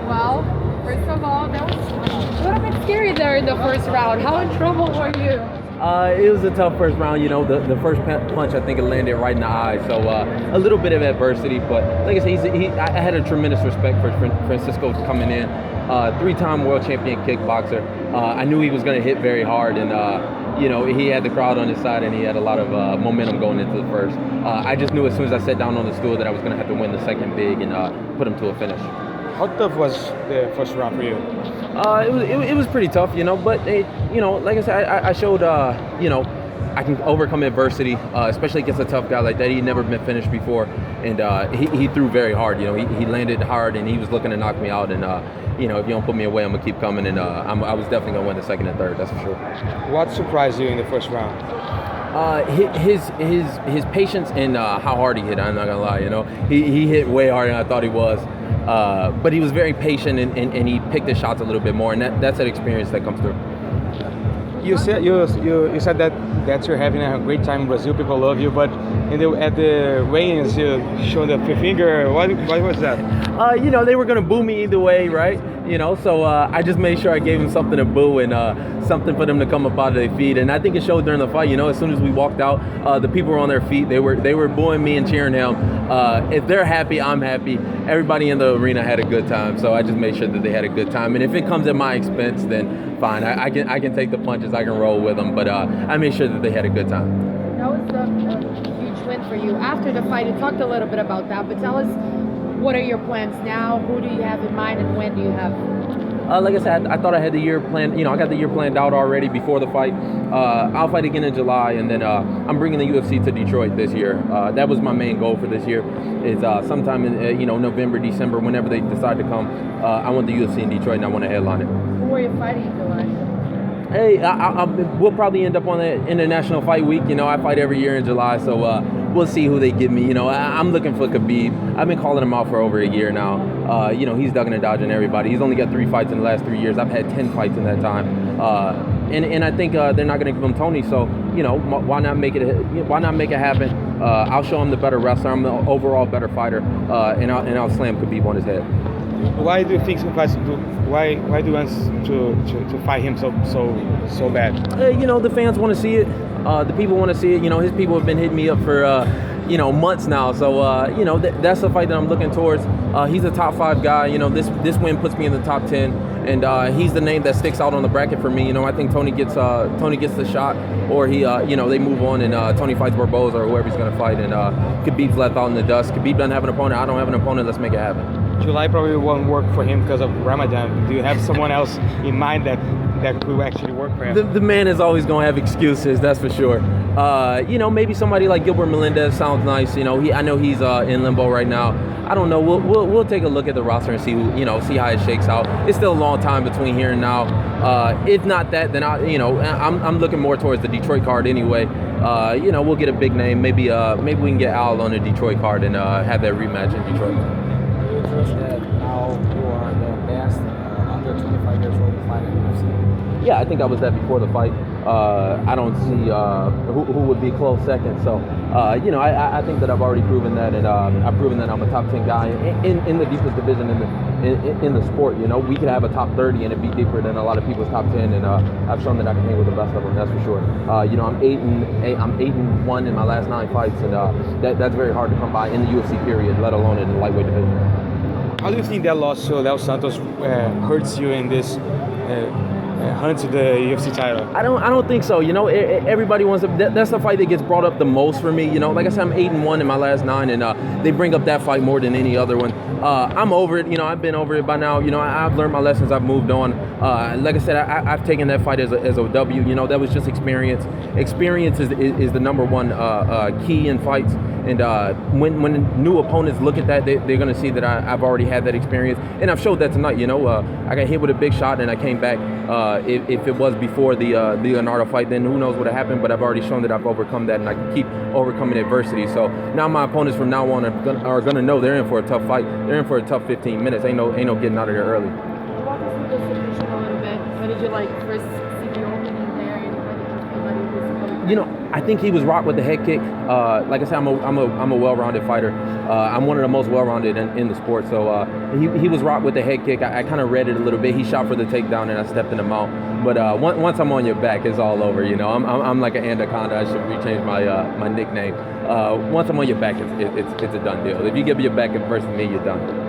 Well, first of all, that was a little bit scary there in the first round. How in trouble were you? It was a tough first round. You know, the first punch, I think it landed right in the eye. So a little bit of adversity, but like I said, I had a tremendous respect for Francisco coming in. 3-time world champion kickboxer. I knew he was going to hit very hard, and you know, he had the crowd on his side, and he had a lot of momentum going into the first. I just knew as soon as I sat down on the stool that I was going to have to win the second big and put him to a finish. How tough was the first round for you? It was pretty tough, you know, but you know, like I said, I showed you know, I can overcome adversity, especially against a tough guy like that. He'd never been finished before, and he threw very hard. You know, he landed hard, and he was looking to knock me out. And you know, if you don't put me away, I'm gonna keep coming. And I was definitely gonna win the second and third. That's for sure. What surprised you in the first round? His patience and how hard he hit. I'm not gonna lie. You know, he hit way harder than I thought he was. But he was very patient, and he picked his shots a little bit more, and that's an experience that comes through. You said that you're having a great time in Brazil. People love you, but at the weigh-ins you showed the finger. What was that? You know, they were gonna boo me either way, right? You know, so I just made sure I gave them something to boo and something for them to come up out of their feet. And I think it showed during the fight. You know, as soon as we walked out, the people were on their feet. They were booing me and cheering him. If they're happy, I'm happy. Everybody in the arena had a good time, so I just made sure that they had a good time. And if it comes at my expense, then fine. I can take the punches. I can roll with them. But I made sure that they had a good time. That was a huge win for you. After the fight, you talked a little bit about that, but tell us, what are your plans now? Who do you have in mind, and when do you have? Like I said, I thought I had the year planned. You know, I got the year planned out already before the fight. I'll fight again in July, and then I'm bringing the UFC to Detroit this year. That was my main goal for this year. Is sometime in November, December, whenever they decide to come. I want the UFC in Detroit, and I want to headline it. Who are you fighting in July? Hey, we'll probably end up on the International Fight Week. You know, I fight every year in July, so we'll see who they give me. You know, I'm looking for Khabib. I've been calling him out for over a year now. You know, he's ducking and dodging everybody. He's only got 3 fights in the last 3 years. I've had 10 fights in that time. And I think they're not going to give him Tony. So, you know, why not make it happen? I'll show him the better wrestler. I'm the overall better fighter, and I'll slam Khabib on his head. Why do you think why do you want to fight him so bad? You know, the fans want to see it. The people want to see it. You know, his people have been hitting me up for you know, months now. So you know, that's the fight that I'm looking towards. He's a top 5 guy. You know, this win puts me in the top 10, and he's the name that sticks out on the bracket for me. You know, I think Tony gets the shot, or he you know, they move on, and Tony fights Barboza or whoever he's gonna fight, and Khabib's left out in the dust. Khabib doesn't have an opponent. I don't have an opponent. Let's make it happen. July probably won't work for him because of Ramadan. Do you have someone else in mind that could actually work for him? The man is always going to have excuses, that's for sure. You know, maybe somebody like Gilbert Melendez sounds nice. You know, I know he's in limbo right now. I don't know. We'll take a look at the roster and see see how it shakes out. It's still a long time between here and now. If not that, then I'm looking more towards the Detroit card anyway. You know, we'll get a big name. Maybe we can get Al on the Detroit card and have that rematch in Detroit. That now you are the best under 25 years old fighter in UFC? Yeah, I think I was that before the fight. I don't see who would be close second. So, you know, I think that I've already proven that, and I've proven that I'm a top 10 guy in the deepest division in the sport. You know, we could have a top 30 and it'd be deeper than a lot of people's top 10, and I've shown that I can hang with the best of them. That's for sure. You know, I'm 8-1 in my last 9 fights, and that's very hard to come by in the UFC period, let alone in the lightweight division. How do you think that loss to Léo Santos hurts you in this hunt to the UFC title? I don't think so. You know, everybody wants to. That's the fight that gets brought up the most for me. You know, like I said, I'm 8-1 in my last 9, and they bring up that fight more than any other one. I'm over it. You know, I've been over it by now. You know, I've learned my lessons. I've moved on. Like I said, I've taken that fight as a W. You know, that was just experience. Experience is the number one key in fights. And when new opponents look at that, they're going to see that I've already had that experience. And I've showed that tonight. You know, I got hit with a big shot and I came back. If it was before the Leonardo fight, then who knows what happened. But I've already shown that I've overcome that, and I can keep overcoming adversity. So now my opponents from now on are going to know they're in for a tough fight. They're in for a tough 15 minutes. Ain't no getting out of there early. Walk us through the submission a little bit. What did you like first see the opening there? What did you feel like? Khabib? You know, I think he was rocked with the head kick. Like I said, I'm a well-rounded fighter. I'm one of the most well-rounded in the sport. So he was rocked with the head kick. I kind of read it a little bit. He shot for the takedown, and I stepped in the mount. But once I'm on your back, it's all over. You know, I'm like an anaconda. I should rechange my nickname. Once I'm on your back, it's a done deal. If you give me your back versus me, you're done.